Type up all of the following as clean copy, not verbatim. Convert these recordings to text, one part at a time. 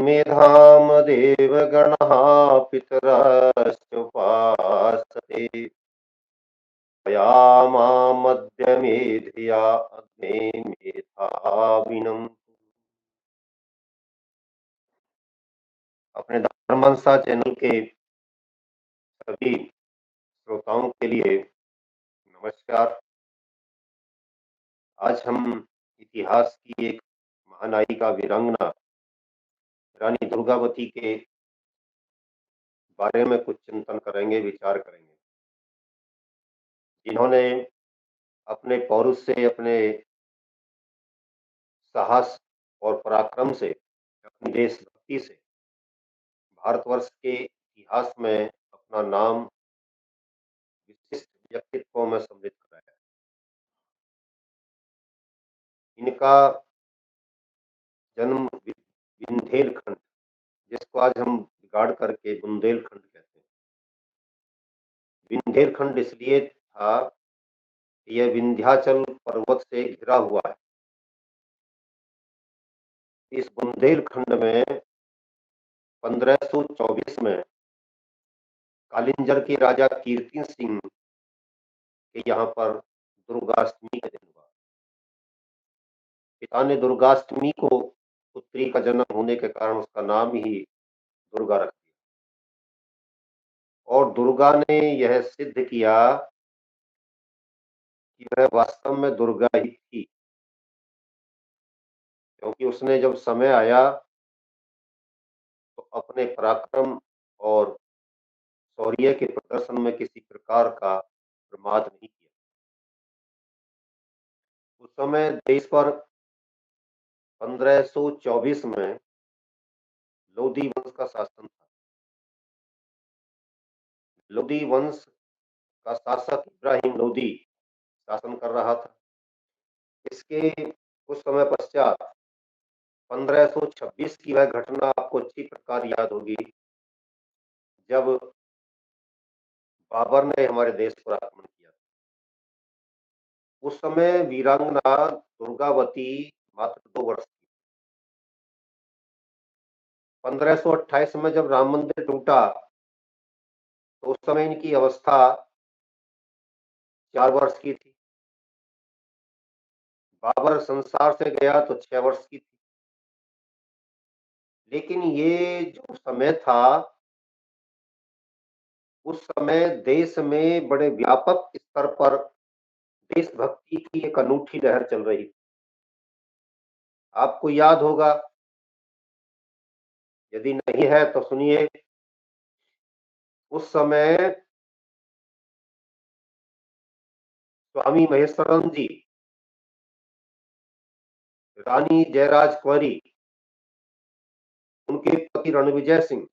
तन्मेधाम देवगणः पितरश्चोपासते त्वया मेधिया अग्ने मेधाविनम्। अपने धर्मंसा चैनल के सभी श्रोताओं के लिए नमस्कार। आज हम इतिहास की एक महानायिका वीरांगना रानी दुर्गावती के बारे में कुछ चिंतन करेंगे, विचार करेंगे, जिन्होंने अपने पौरुष से, अपने साहस और पराक्रम से, अपनी देशभक्ति से भारतवर्ष के इतिहास में अपना नाम विशिष्ट व्यक्तित्वों में सम्मिलित कराया है। इनका जन्म विंध्येलखंड, जिसको आज हम बिगाड़ करके बुंदेलखंड कहते हैं, विंध्येलखंड इसलिए था कि यह विंध्याचल पर्वत से घिरा हुआ है। इस बुंदेलखंड में 1524 में कालिंजर के राजा कीर्ति सिंह के यहाँ पर दुर्गाष्टमी का दिन हुआ। पिता ने दुर्गाष्टमी को पुत्री का जन्म होने के कारण उसका नाम ही दुर्गा रख दिया, और दुर्गा ने यह सिद्ध किया कि वह वास्तव में दुर्गा ही थी, क्योंकि उसने जब समय आया तो अपने पराक्रम और शौर्य के प्रदर्शन में किसी प्रकार का प्रमाद नहीं किया। उस समय देश पर 1524 में लोधी वंश का शासन था। लोधी वंश का शासक इब्राहिम लोधी शासन कर रहा था। इसके कुछ समय पश्चात 1526 की वह घटना आपको अच्छी प्रकार याद होगी, जब बाबर ने हमारे देश पर आक्रमण किया। उस समय वीरांगना दुर्गावती मात्र 2 वर्ष की। 1528 में जब राम मंदिर टूटा तो उस समय इनकी अवस्था 4 वर्ष की थी। बाबर संसार से गया तो 6 वर्ष की थी। लेकिन ये जो समय था, उस समय देश में बड़े व्यापक स्तर पर देशभक्ति की एक अनूठी लहर चल रही थी। आपको याद होगा, यदि नहीं है तो सुनिए। उस समय स्वामी महेश्वरम जी, रानी जयराज कुंवरी, उनके पति रणविजय सिंह,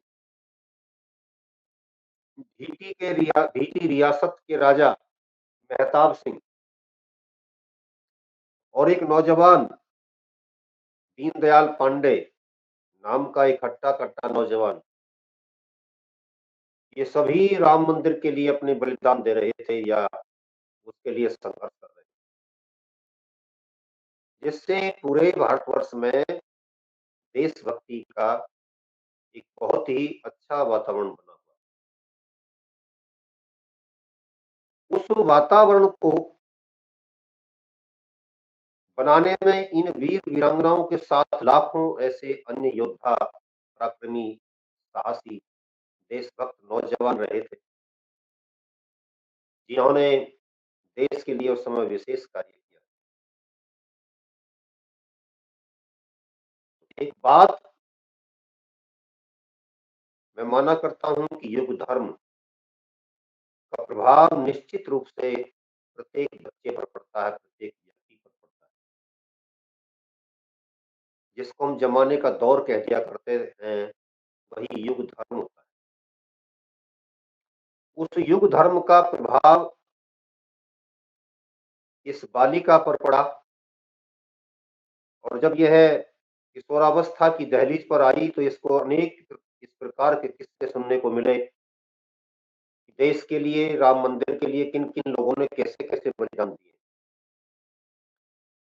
भीटी रियासत के राजा मेहताब सिंह, और एक नौजवान दीनदयाल पांडे नाम का एक हट्टा कट्टा नौजवान, ये सभी राम मंदिर के लिए अपने बलिदान दे रहे थे या उसके लिए संघर्ष कर रहे थे, जिससे पूरे भारतवर्ष में देशभक्ति का एक बहुत ही अच्छा वातावरण बना हुआ। उस वातावरण को बनाने में इन वीर वीरांगनाओं के साथ लाखों ऐसे अन्य योद्धा, पराक्रमी, साहसी, देशभक्त नौजवान रहे थे, जिन्होंने देश के लिए उस समय विशेष कार्य किया। एक बात मैं माना करता हूं कि युग धर्म का प्रभाव निश्चित रूप से प्रत्येक बच्चे पर पड़ता है, प्रत्येक व्यक्ति पर पड़ता है। जिसको हम जमाने का दौर कह दिया करते हैं, वही युग धर्म होता है। उस युग धर्म का प्रभाव इस बालिका पर पड़ा, और जब यह किशोरावस्था की दहलीज पर आई तो इसको अनेक इस प्रकार के किस्से सुनने को मिले। देश के लिए, राम मंदिर के लिए किन किन लोगों ने कैसे कैसे बलिदान दिए,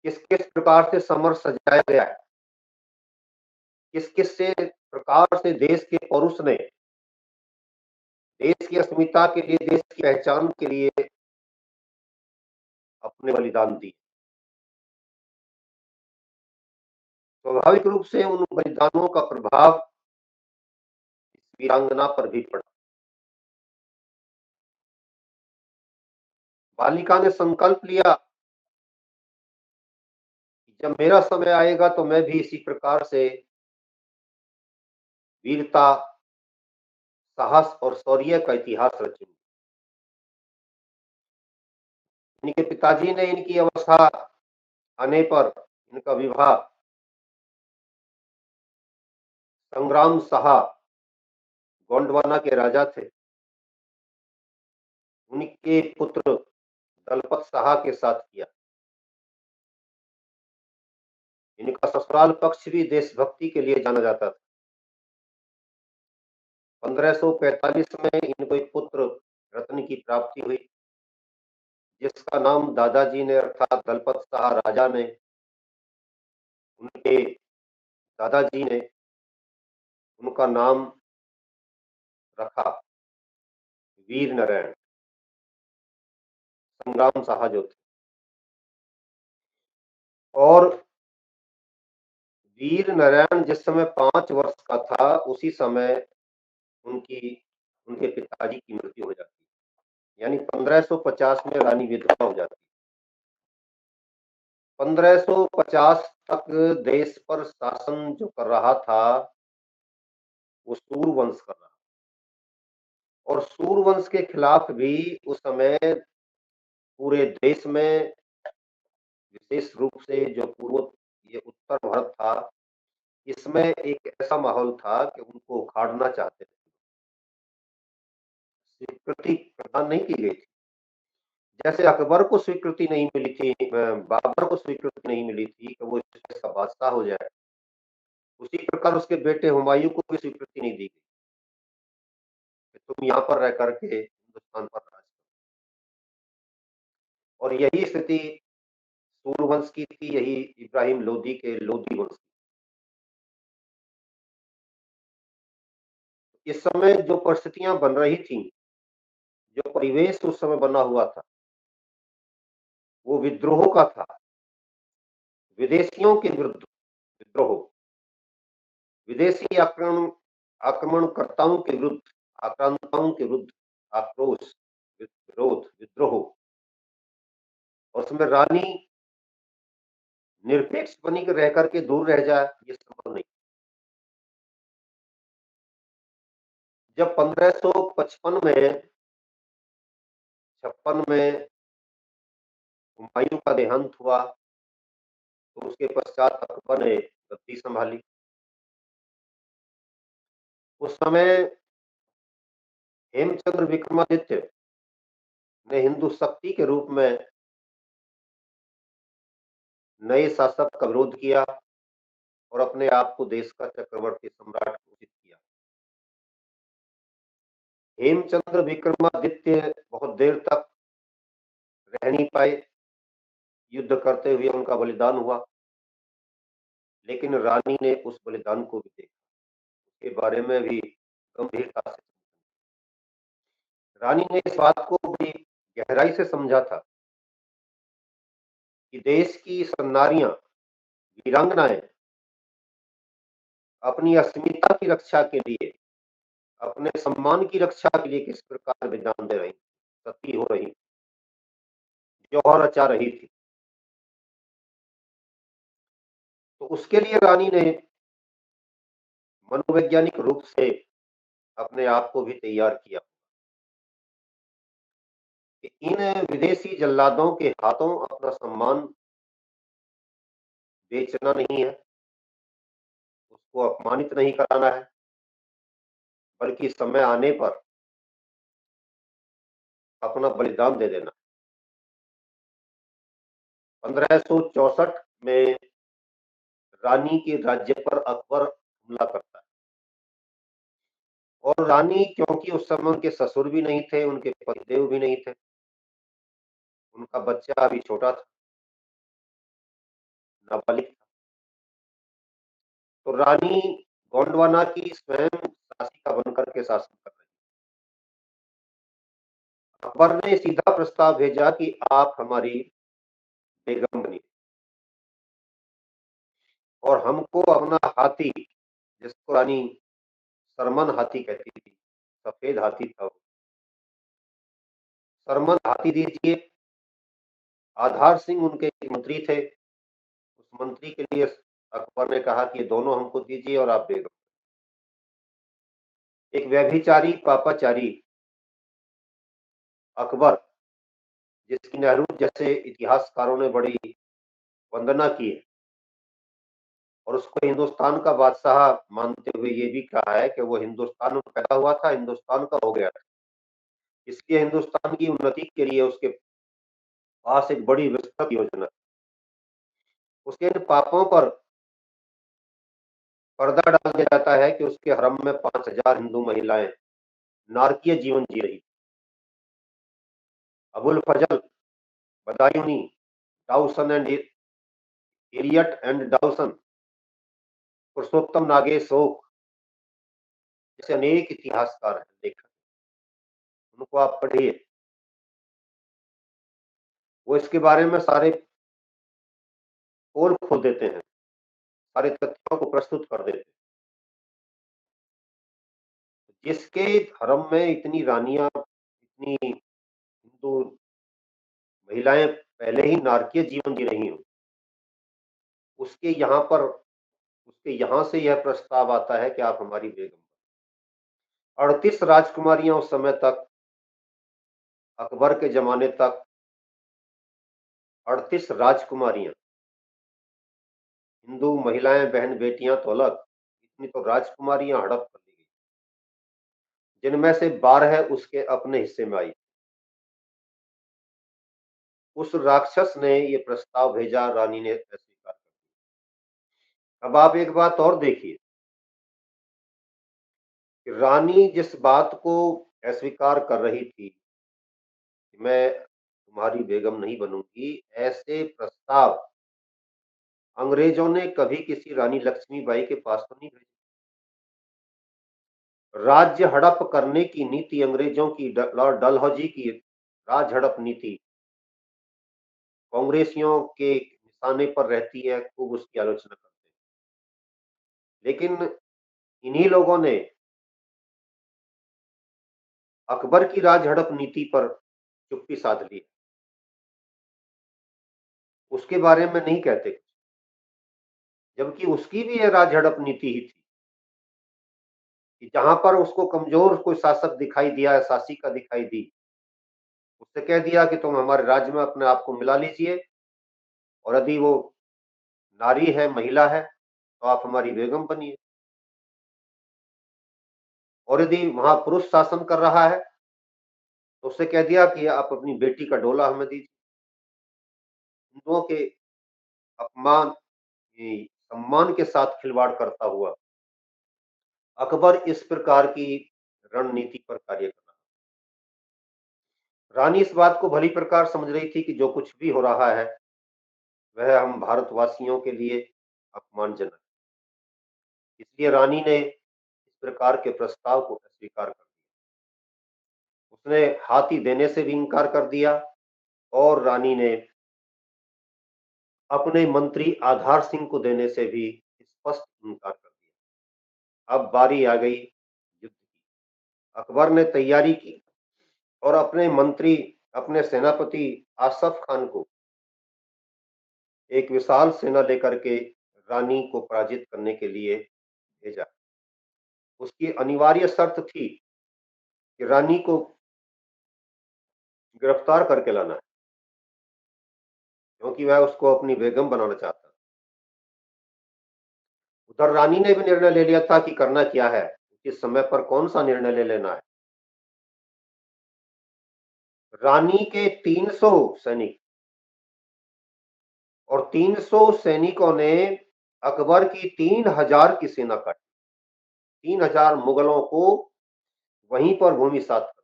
किस किस प्रकार से समर सजाया गया है, किस किस से प्रकार से देश के पौरुष ने देश की अस्मिता के लिए, देश की पहचान के लिए अपने बलिदान दिए। स्वाभाविक रूप से उन बलिदानों का प्रभाव इस वीरांगना पर भी पड़ा। बालिका ने संकल्प लिया कि जब मेरा समय आएगा तो मैं भी इसी प्रकार से वीरता, साहस और शौर्य का इतिहास रचूंगी। इनके पिताजी ने इनकी अवस्था आने पर इनका विवाह संग्राम साहा गोंडवाना के राजा थे, उनके पुत्र दलपत साहा के साथ किया। इनका ससुराल पक्ष भी देशभक्ति के लिए जाना जाता था। 1545 में इनको एक पुत्र रत्न की प्राप्ति हुई, जिसका नाम दादाजी ने अर्थात दलपत साहा राजा ने, उनके दादाजी ने उनका नाम रखा वीर नारायण, संग्राम साहा जो थे। और वीर नारायण जिस समय 5 वर्ष का था, उसी समय उनकी उनके पिताजी की मृत्यु हो जाती है, यानी 1550 में रानी विधवा हो जाती है। 1550 तक देश पर शासन जो कर रहा था वो सूरवंश कर रहा, और सूरवंश के खिलाफ भी उस समय पूरे देश में, विशेष रूप से जो पूर्व ये उत्तर भारत था, इसमें एक ऐसा माहौल था कि उनको उखाड़ना चाहते थे। स्वीकृति प्रदान नहीं की गई थी। जैसे अकबर को स्वीकृति नहीं मिली थी, बाबर को स्वीकृति नहीं मिली थी कि वो इस देश का बादशाह हो जाए, उसी प्रकार उसके बेटे हुमायूं को भी स्वीकृति नहीं दी गई कि तुम यहाँ पर रह करके हिंदुस्तान पर राज करो। और यही स्थिति सूरवंश की थी, यही इब्राहिम लोदी के लोदी वंश की। इस समय जो परिस्थितियां बन रही थी, जो परिवेश उस समय बना हुआ था, वो विद्रोह का था, विदेशियों के विरुद्ध विद्रोह, विदेशी आक्रमणकर्ताओं के विरुद्ध, आक्रांताओं के विरुद्ध आक्रोश, विरोध, विद्रोह। और उसमें रानी निरपेक्ष बनी के रह करके दूर रह जाए, ये संभव नहीं। जब 1555 में 56 में हुमायूं का देहांत हुआ, तो उसके पश्चात अकबर ने गद्दी संभाली। उस समय हेमचंद्र विक्रमादित्य ने हिंदू शक्ति के रूप में नए शासक का विरोध किया और अपने आप को देश का चक्रवर्ती सम्राट घोषित किया। हेमचंद्र विक्रमादित्य बहुत देर तक रह नहीं पाए, युद्ध करते हुए उनका बलिदान हुआ, लेकिन रानी ने उस बलिदान को भी देखा, उसके बारे में भी गंभीरता से। रानी ने इस बात को भी गहराई से समझा था कि देश की नारियां, वीरांगनाएं अपनी अस्मिता की रक्षा के लिए, अपने सम्मान की रक्षा के लिए किस प्रकार बलिदान दे रही, सती हो रही, जौहर रचा रही थी। तो उसके लिए रानी ने मनोवैज्ञानिक रूप से अपने आप को भी तैयार किया कि इन विदेशी जल्लादों के हाथों अपना सम्मान बेचना नहीं है, उसको अपमानित नहीं कराना है, बल्कि समय आने पर अपना बलिदान दे देना। 1564 में रानी के राज्य पर अकबर हमला करता है, और रानी, क्योंकि उस समय उनके ससुर भी नहीं थे, उनके पतिदेव भी नहीं थे, उनका बच्चा अभी छोटा था, नाबालिग था, तो रानी गोंडवाना की स्वयं शासिका बनकर के शासन कर रही। अकबर ने सीधा प्रस्ताव भेजा कि आप हमारी बेगम बनिए और हमको अपना हाथी, जिसको रानी सरमन हाथी कहती थी, सफेद हाथी था वो, सरमन हाथी दीजिए। आधार सिंह उनके एक मंत्री थे। उस मंत्री के लिए अकबर ने कहा कि ये दोनों हमको दीजिए और आप बेगम। एक व्यभिचारी पापाचारी अकबर, जिसकी नेहरू जैसे इतिहासकारों ने बड़ी वंदना की है और उसको हिंदुस्तान का बादशाह मानते हुए ये भी कहा है कि वो हिंदुस्तान में पैदा हुआ था, हिंदुस्तान का हो गया था। इसलिए हिंदुस्तान की उन्नति के लिए उसके पास एक बड़ी विस्तृत योजना। उसके इन पापों पर पर्दा डाल दिया जाता है कि उसके हरम में 5,000 हिंदू महिलाएं नारकीय जीवन जी रही। Abul Fazal, Badayuni, Dowson and Elliot and Dowson, Purushottam Nagesh Oak जैसे अनेक इतिहासकार हैं, लेखक, उनको आप पढ़िए। वो इसके बारे में सारे पोल खोल देते हैं, सारे तथ्यों को प्रस्तुत कर देते हैं। जिसके धर्म में इतनी रानियां, इतनी हिंदू महिलाएं पहले ही नारकीय जीवन जी रही हूँ, उसके यहाँ पर उसके यहाँ से यह प्रस्ताव आता है कि आप हमारी बेगम। 38 राजकुमारियां उस समय तक, अकबर के जमाने तक 38 राजकुमारियां, हिंदू महिलाएं बहन बेटियां तो अलग, इतनी तो राजकुमारियां हड़प कर ली गई, जिनमें से 12 उसके अपने हिस्से में आई। उस राक्षस ने ये प्रस्ताव भेजा, रानी ने स्वीकार कर दिया। अब आप एक बात और देखिए कि रानी जिस बात को अस्वीकार कर रही थी कि मैं तुम्हारी बेगम नहीं बनूंगी, ऐसे प्रस्ताव अंग्रेजों ने कभी किसी रानी लक्ष्मीबाई के पास तो नहीं भेजे। राज्य हड़प करने की नीति अंग्रेजों की, लॉर्ड डलहौजी की राज हड़प नीति कांग्रेसियों के निशाने पर रहती है, खूब उसकी आलोचना करते हैं। लेकिन इन्हीं लोगों ने अकबर की राज हड़प नीति पर चुप्पी साध ली, उसके बारे में नहीं कहते कुछ, जबकि उसकी भी यह राज हड़प नीति ही थी कि जहां पर उसको कमजोर कोई शासक दिखाई दिया है, शासिका दिखाई दी, उससे कह दिया कि तुम हमारे राज्य में अपने आप को मिला लीजिए और यदि वो नारी है, महिला है, तो आप हमारी बेगम बनिए। और यदि वहां पुरुष शासन कर रहा है तो उससे कह दिया कि आप अपनी बेटी का डोला हमें दीजिए। हिंदुओं के अपमान, सम्मान के साथ खिलवाड़ करता हुआ अकबर इस प्रकार की रणनीति पर कार्य कर रहा। रानी इस बात को भली प्रकार समझ रही थी कि जो कुछ भी हो रहा है वह हम भारतवासियों के लिए अपमानजनक है। इसलिए रानी ने इस प्रकार के प्रस्ताव को अस्वीकार कर दिया। उसने हाथी देने से भी इनकार कर दिया और रानी ने अपने मंत्री आधार सिंह को देने से भी स्पष्ट इनकार कर दिया। अब बारी आ गई युद्ध की। अकबर ने तैयारी की और अपने मंत्री, अपने सेनापति आसफ खान को एक विशाल सेना लेकर के रानी को पराजित करने के लिए भेजा। उसकी अनिवार्य शर्त थी कि रानी को गिरफ्तार करके लाना है, क्योंकि वह उसको अपनी बेगम बनाना चाहता। उधर रानी ने भी निर्णय ले लिया था कि करना क्या है, किस समय पर कौन सा निर्णय ले लेना है। रानी के 300 सैनिक और 300 सैनिकों ने अकबर की 3000 की सेना काटी। 3000 मुगलों को वहीं पर भूमिसात कर।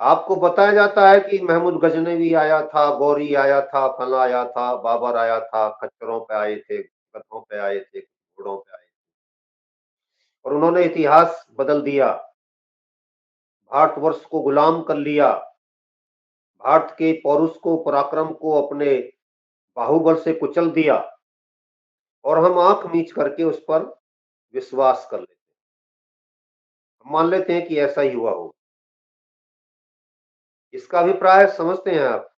आपको बताया जाता है कि महमूद गजनवी आया था, गौरी आया था, फला आया था, बाबर आया था, खच्चरों पे आए थे, गधों पे आए थे, घोड़ों घोड़ों पे आए और उन्होंने इतिहास बदल दिया, भारतवर्ष को गुलाम कर लिया, भारत के पौरुष को, पराक्रम को अपने बाहुबल से कुचल दिया और हम आंख मीच करके उस पर विश्वास कर लेते हैं। हम मान लेते हैं कि ऐसा ही हुआ हो। इसका अभिप्राय समझते हैं आप?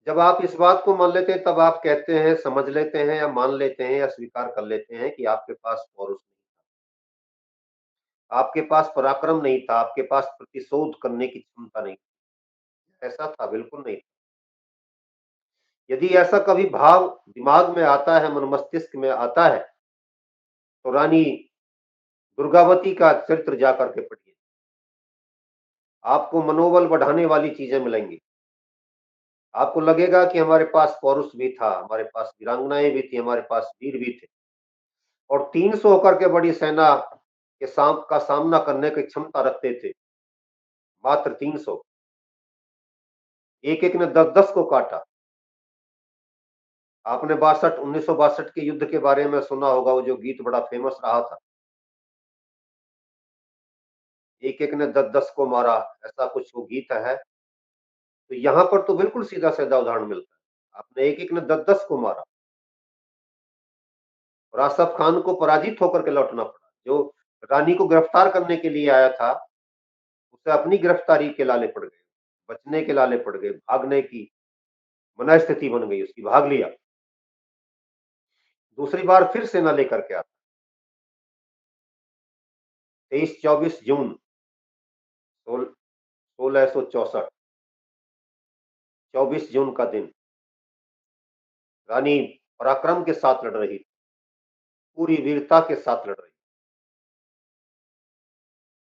जब आप इस बात को मान लेते हैं तब आप कहते हैं, समझ लेते हैं या मान लेते हैं या स्वीकार कर लेते हैं कि आपके पास पौरुष नहीं था, आपके पास पराक्रम नहीं था, आपके पास प्रतिशोध करने की क्षमता नहीं थी। ऐसा था? बिल्कुल नहीं। यदि ऐसा कभी भाव दिमाग में आता है, मन मस्तिष्क में आता है, तो रानी दुर्गावती का चरित्र जाकर के पढ़िए, आपको मनोबल बढ़ाने वाली चीजें मिलेंगी। आपको लगेगा कि हमारे पास पौरुष भी था, हमारे पास वीरांगनाएं भी थी, हमारे पास वीर भी थे और 300 होकर के बड़ी सेना के का सामना करने की क्षमता रखते थे। मात्र 300, एक एक ने 10-10 को काटा। आपने 1962 के युद्ध के बारे में सुना होगा, वो जो गीत बड़ा फेमस रहा था, एक एक ने 10-10 को मारा, ऐसा कुछ वो गीत है। तो यहाँ पर तो बिल्कुल सीधा साधा उदाहरण मिलता है, आपने एक एक ने 10-10 को मारा और आसफ खान को पराजित होकर के लौटना पड़ा। जो रानी को गिरफ्तार करने के लिए आया था, उसे अपनी गिरफ्तारी के लाले पड़ गए, बचने के लाले पड़ गए, भागने की मनस्थिति बन गई उसकी, भाग लिया। दूसरी बार फिर सेना लेकर के आता, 23-24 जून 1664, 24 जून का दिन, रानी पराक्रम के साथ लड़ रही थी, पूरी वीरता के साथ लड़ रही,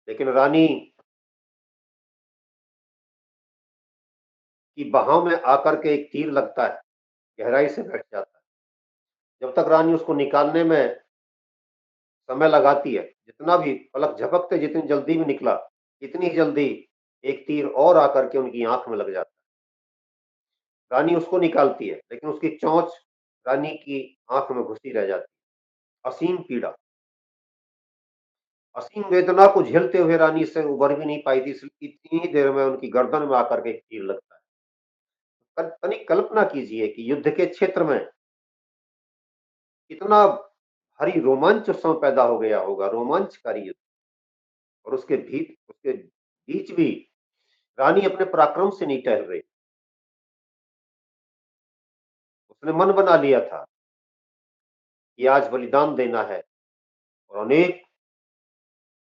लेकिन रानी की बाहों में आकर के एक तीर लगता है, गहराई से बैठ जाता है। जब तक रानी उसको निकालने में समय लगाती है, जितना भी पलक झपकते जितनी जल्दी भी निकला, इतनी जल्दी एक तीर और आकर के उनकी आंख में लग जाता है। रानी उसको निकालती है, लेकिन उसकी चोंच रानी की आंख में घुसी रह जाती है। असीम पीड़ा, असीम वेदना को झेलते हुए रानी से उबर भी नहीं पाई थी, इसलिए इतनी ही देर में उनकी गर्दन में आकर के एक तीर लगता है। तनिक कल्पना कीजिए कि युद्ध के क्षेत्र में कितना भारी रोमांच उस समय पैदा हो गया होगा, रोमांचकारी युद्ध। और उसके बीच भी रानी अपने पराक्रम से नहीं टहल रही, उसने मन बना लिया था कि आज बलिदान देना है और अनेक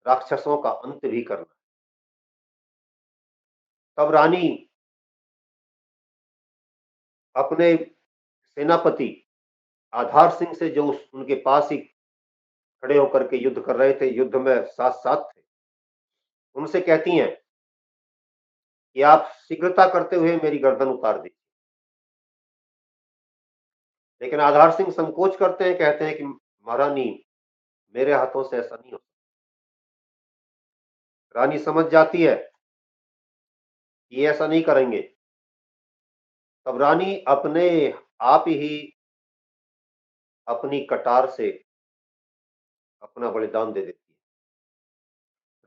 राक्षसों का अंत भी करना है। तब रानी अपने सेनापति आधार सिंह से, जो उनके पास ही खड़े होकर के युद्ध कर रहे थे, युद्ध में साथ साथ थे, उनसे कहती हैं कि आप शीघ्रता करते हुए मेरी गर्दन उतार दीजिए। लेकिन आधार सिंह संकोच करते हैं, कहते हैं कि महारानी, मेरे हाथों से ऐसा नहीं होता। रानी समझ जाती है कि ये ऐसा नहीं करेंगे। तब रानी अपने आप ही अपनी कटार से अपना बलिदान दे देती है।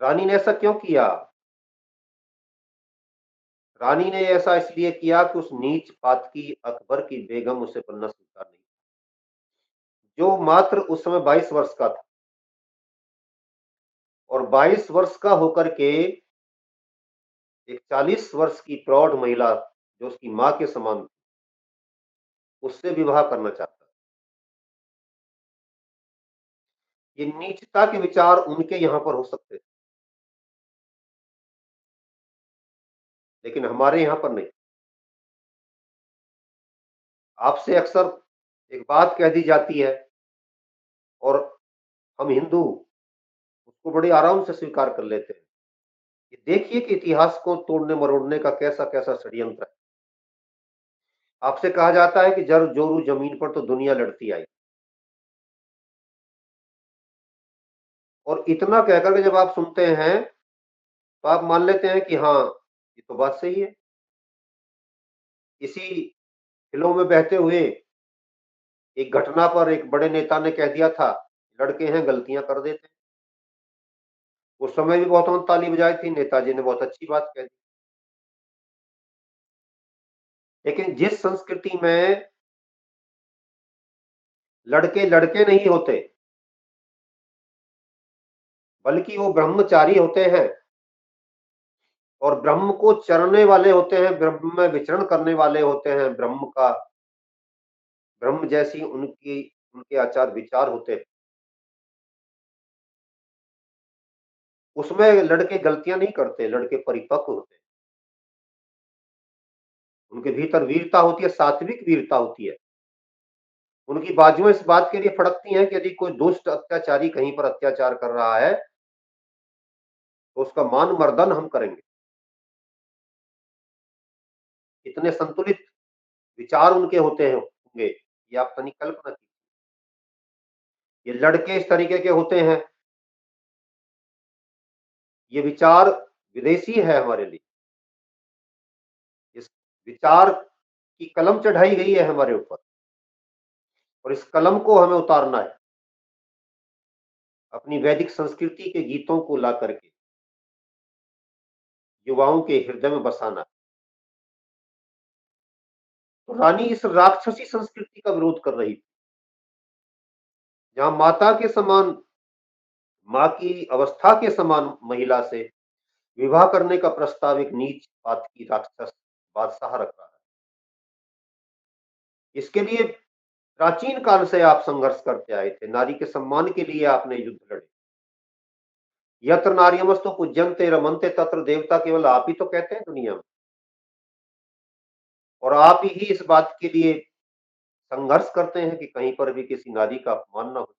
रानी ने ऐसा क्यों किया? रानी ने ऐसा इसलिए किया कि उस नीच पातकी अकबर की बेगम उसे बनना स्वीकार नहीं, जो मात्र उस समय 22 वर्ष का था, और 22 वर्ष का होकर के एक 40 वर्ष की प्रौढ़ महिला, जो उसकी मां के समान, उससे विवाह करना चाहता। ये नीचता के विचार उनके यहाँ पर हो सकते थे, लेकिन हमारे यहाँ पर नहीं। आपसे अक्सर एक बात कह दी जाती है और हम हिंदू उसको बड़े आराम से स्वीकार कर लेते हैं कि देखिए कि इतिहास को तोड़ने मरोड़ने का कैसा कैसा षड्यंत्र है। आपसे कहा जाता है कि जर जोरू जमीन पर तो दुनिया लड़ती आई, और इतना कहकर के जब आप सुनते हैं तो आप मान लेते हैं कि हाँ, ये तो बात सही है। इसी हिलों में बहते हुए एक घटना पर एक बड़े नेता ने कह दिया था, लड़के हैं गलतियां कर देते हैं। उस समय भी बहुत उन्होंने ताली बजाई थी, नेताजी ने बहुत अच्छी बात कह दी। लेकिन जिस संस्कृति में लड़के लड़के नहीं होते, बल्कि वो ब्रह्मचारी होते हैं और ब्रह्म को चरने वाले होते हैं, ब्रह्म में विचरण करने वाले होते हैं, ब्रह्म जैसी उनके आचार विचार होते हैं, उसमें लड़के गलतियां नहीं करते, लड़के परिपक्व होते हैं। उनके भीतर वीरता होती है, सात्विक वीरता होती है। उनकी बाजुएं इस बात के लिए फड़कती हैं कि यदि कोई दुष्ट अत्याचारी कहीं पर अत्याचार कर रहा है तो उसका मान मर्दन हम करेंगे। इतने संतुलित विचार उनके होंगे, ये आप तनिक कल्पना कीजिए। ये लड़के इस तरीके के होते हैं, ये विचार विदेशी है हमारे लिए। इस विचार की कलम चढ़ाई गई है हमारे ऊपर और इस कलम को हमें उतारना है, अपनी वैदिक संस्कृति के गीतों को ला करके युवाओं के हृदय में बसाना है। तो रानी इस राक्षसी संस्कृति का विरोध कर रही थी, जहां माता के समान, माँ की अवस्था के समान महिला से विवाह करने का प्रस्ताव एक नीच पात की राक्षस बादशाह रख रहा है। इसके लिए प्राचीन काल से आप संघर्ष करते आए थे, नारी के सम्मान के लिए आपने युद्ध लड़े। यत्र नार्यमस्तु पूज्यन्ते रमन्ते तत्र देवता, केवल आप ही तो कहते हैं दुनिया में, और आप ही इस बात के लिए संघर्ष करते हैं कि कहीं पर भी किसी नारी का अपमान ना हो।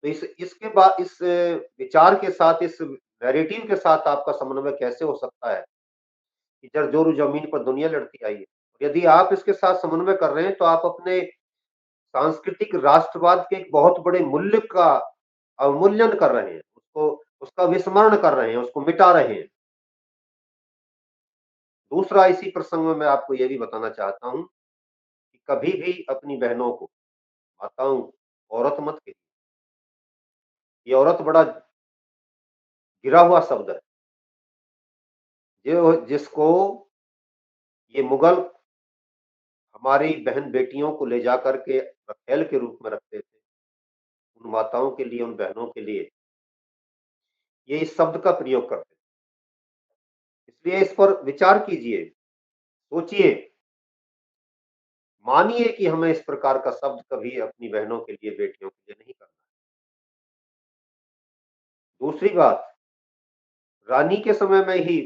तो इसके बाद इस विचार के साथ, इस नैरेटिव के साथ आपका समन्वय कैसे हो सकता है कि जरजोरू जमीन पर दुनिया लड़ती आई है? यदि आप इसके साथ समन्वय कर रहे हैं तो आप अपने सांस्कृतिक राष्ट्रवाद के एक बहुत बड़े मूल्य का अवमूल्यन कर रहे हैं, उसको उसका विस्मरण कर रहे हैं, उसको मिटा रहे हैं। दूसरा, इसी प्रसंग में मैं आपको ये भी बताना चाहता हूँ कि कभी भी अपनी बहनों को, माताओं को औरत मत कहिए। ये औरत बड़ा गिरा हुआ शब्द है, जो जिसको ये मुगल हमारी बहन बेटियों को ले जाकर के रखेल के रूप में रखते थे, उन माताओं के लिए, उन बहनों के लिए ये इस शब्द का प्रयोग करते थे। इसलिए इस पर विचार कीजिए, सोचिए, मानिए कि हमें इस प्रकार का शब्द कभी अपनी बहनों के लिए, बेटियों के लिए नहीं करना। दूसरी बात, रानी के समय में ही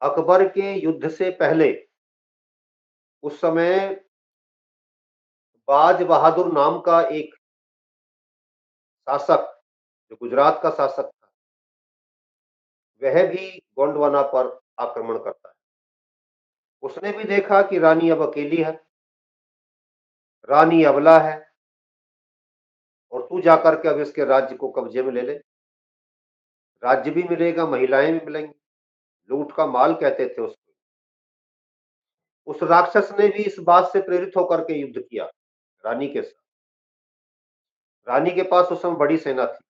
अकबर के युद्ध से पहले, उस समय बाज बहादुर नाम का एक शासक, जो गुजरात का शासक था, वह भी गोंडवाना पर आक्रमण करता है। उसने भी देखा कि रानी अब अकेली है, रानी अबला है, और तू जाकर के अब इसके राज्य को कब्जे में ले ले, राज्य भी मिलेगा, महिलाएं भी मिलेंगी, लूट का माल कहते थे उसको। उस राक्षस ने भी इस बात से प्रेरित होकर के युद्ध किया रानी के साथ। रानी के पास उस समय बड़ी सेना थी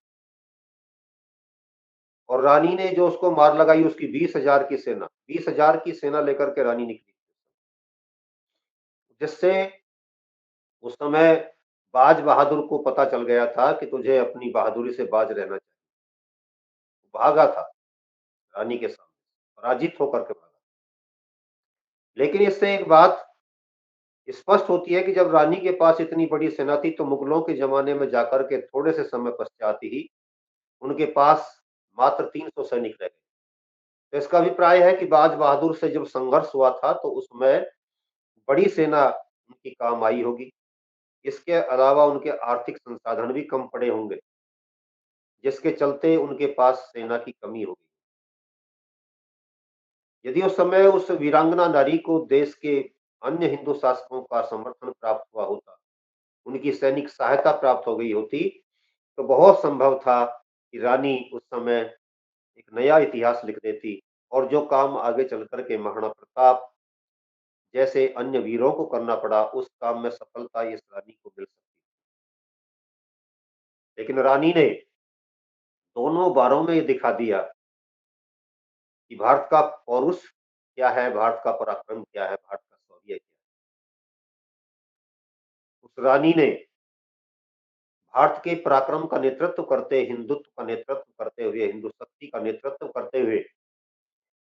और रानी ने जो उसको मार लगाई, उसकी 20,000 की सेना, 20,000 की सेना लेकर के रानी निकली, जिससे उस समय बाज बहादुर को पता चल गया था कि तुझे अपनी बहादुरी से बाज रहना चाहिए। भागा था रानी के सामने, पराजित होकर के भागा। लेकिन इससे एक बात स्पष्ट होती है कि जब रानी के पास इतनी बड़ी सेना थी तो मुगलों के जमाने में जाकर के थोड़े से समय पश्चात ही उनके पास मात्र 300 सैनिक रह गए। तो इसका अभिप्राय है कि बाज बहादुर से जब संघर्ष हुआ था तो उसमें बड़ी सेना उनकी काम आई होगी। इसके अलावा उनके आर्थिक संसाधन भी कम पड़े होंगे, जिसके चलते उनके पास सेना की कमी होगी। यदि उस समय उस वीरांगना नारी को देश के अन्य हिंदू शासकों का समर्थन प्राप्त हुआ होता, उनकी सैनिक सहायता प्राप्त हो गई होती, तो बहुत संभव था कि रानी उस समय एक नया इतिहास लिख देती और जो काम आगे चल कर के महाराणा प्रताप जैसे अन्य वीरों को करना पड़ा, उस काम में सफलता इस रानी को मिल सकती। लेकिन रानी ने दोनों बारों में ये दिखा दिया कि भारत का पौरुष क्या है, भारत का पराक्रम क्या है, भारत का शौर्य क्या है। उस रानी ने भारत के पराक्रम का नेतृत्व करते, हिंदुत्व का नेतृत्व करते हुए, हिंदू शक्ति का नेतृत्व करते हुए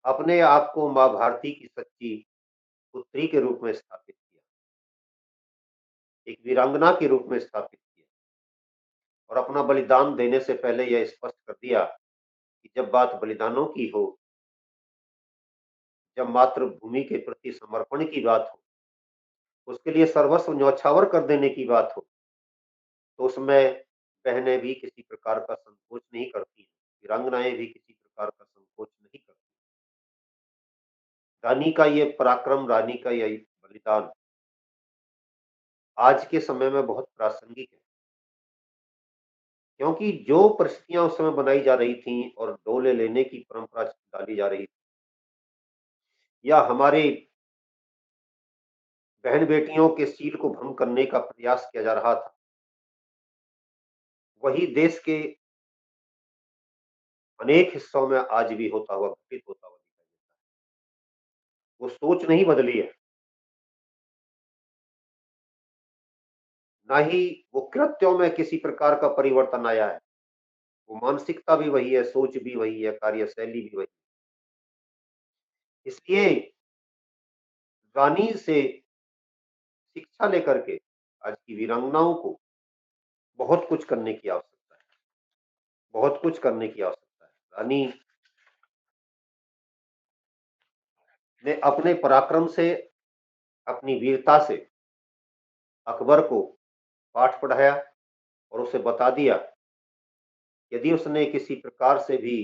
अपने आप को माँ भारती की सच्ची पुत्री के रूप में स्थापित किया, एक वीरांगना के रूप में स्थापित किया, और अपना बलिदान देने से पहले यह स्पष्ट कर दिया कि जब बात बलिदानों की हो, जब मातृभूमि के प्रति समर्पण की बात हो, उसके लिए सर्वस्व न्यौछावर कर देने की बात हो, तो उसमें बहनें भी किसी प्रकार का संकोच नहीं करती हैं, वीरांगनाएं भी किसी प्रकार का संकोच नहीं करती। रानी का ये पराक्रम, रानी का यह बलिदान आज के समय में बहुत प्रासंगिक है, क्योंकि जो परिस्थितियां उस समय बनाई जा रही थी और डोले लेने की परंपरा डाली जा रही थी, या हमारे बहन बेटियों के शील को भंग करने का प्रयास किया जा रहा था, वही देश के अनेक हिस्सों में आज भी होता हुआ, घटित होता हुआ दिखाई देता है। वो सोच नहीं बदली है, ना ही वो कृत्यों में किसी प्रकार का परिवर्तन आया है। वो मानसिकता भी वही है, सोच भी वही है, कार्यशैली भी वही है। इसलिए रानी से शिक्षा लेकर के आज की वीरांगनाओं को बहुत कुछ करने की आवश्यकता है, बहुत कुछ करने की आवश्यकता है। रानी ने अपने पराक्रम से, अपनी वीरता से अकबर को पाठ पढ़ाया और उसे बता दिया, यदि उसने किसी प्रकार से भी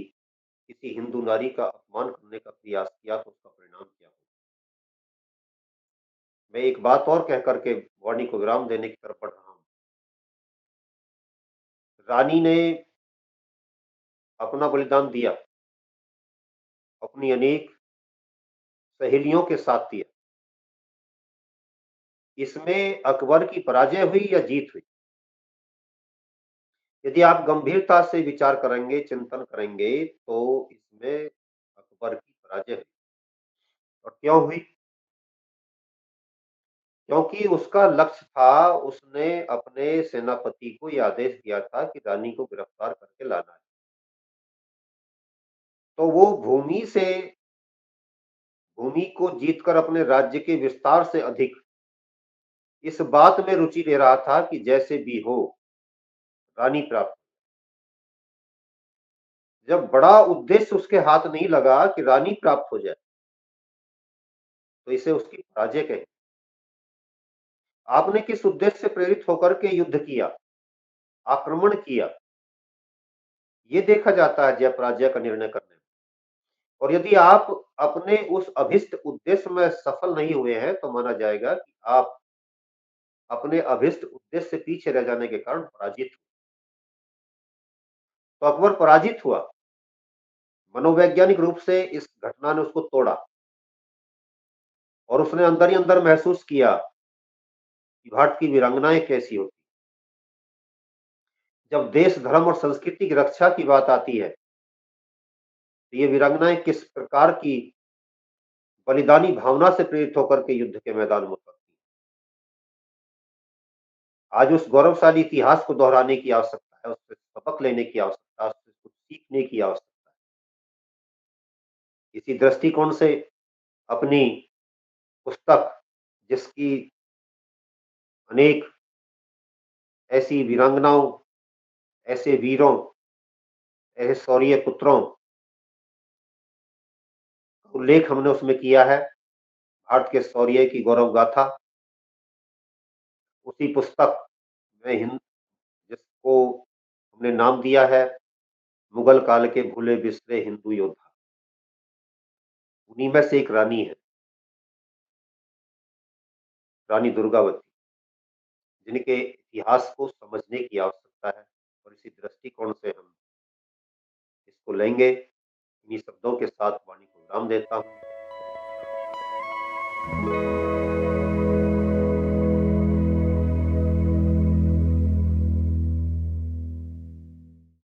किसी हिंदू नारी का अपमान करने का प्रयास किया तो उसका परिणाम क्या हो। मैं एक बात और कह करके वाणी को विराम देने की तरफ बढ़ रहा हूँ। रानी ने अपना बलिदान दिया, अपनी अनेक सहेलियों के साथ दिया। इसमें अकबर की पराजय हुई या जीत हुई, यदि आप गंभीरता से विचार करेंगे, चिंतन करेंगे, तो इसमें अकबर की पराजय हुई। और क्यों हुई? क्योंकि उसका लक्ष्य था, उसने अपने सेनापति को यह आदेश दिया था कि रानी को गिरफ्तार करके लाना है। तो वो भूमि को जीतकर अपने राज्य के विस्तार से अधिक इस बात में रुचि ले रहा था कि जैसे भी हो रानी प्राप्त। जब बड़ा उद्देश्य उसके हाथ नहीं लगा कि रानी प्राप्त हो जाए, तो इसे उसकी पराजय कहे। आपने किस उद्देश्य से प्रेरित होकर के युद्ध किया, आक्रमण किया, ये देखा जाता है जय पराजय का निर्णय करने में। और यदि आप अपने उस अभिष्ट उद्देश्य में सफल नहीं हुए हैं, तो माना जाएगा कि आप अपने अभिष्ट उद्देश्य से पीछे रह जाने के कारण पराजित हुए। तो अकबर पराजित हुआ, मनोवैज्ञानिक रूप से इस घटना ने उसको तोड़ा, और उसने अंदर ही अंदर महसूस किया कि भारत की वीरांगनाएं कैसी होती। जब देश, धर्म और संस्कृति की रक्षा की बात आती है, तो ये वीरांगनाएं किस प्रकार की बलिदानी भावना से प्रेरित होकर के युद्ध के मैदान में उतरती। आज उस गौरवशाली इतिहास को दोहराने की आवश्यकता है, उससे सबक लेने की आवश्यकता है, उससे कुछ सीखने की आवश्यकता है। इसी दृष्टिकोण से अपनी पुस्तक, जिसकी अनेक ऐसी वीरांगनाओं, ऐसे वीरों, ऐसे शौर्य पुत्रों का उल्लेख हमने उसमें किया है, भारत के शौर्य की गौरव गाथा, उसी पुस्तक में जिसको हमने नाम दिया है मुगल काल के भूले बिसरे हिंदू योद्धा, उन्हीं में से एक रानी है, रानी दुर्गावती, जिनके इतिहास को समझने की आवश्यकता है। और इसी दृष्टिकोण से हम इसको लेंगे। इन्हीं शब्दों के साथ वाणी को विराम देता हूँ।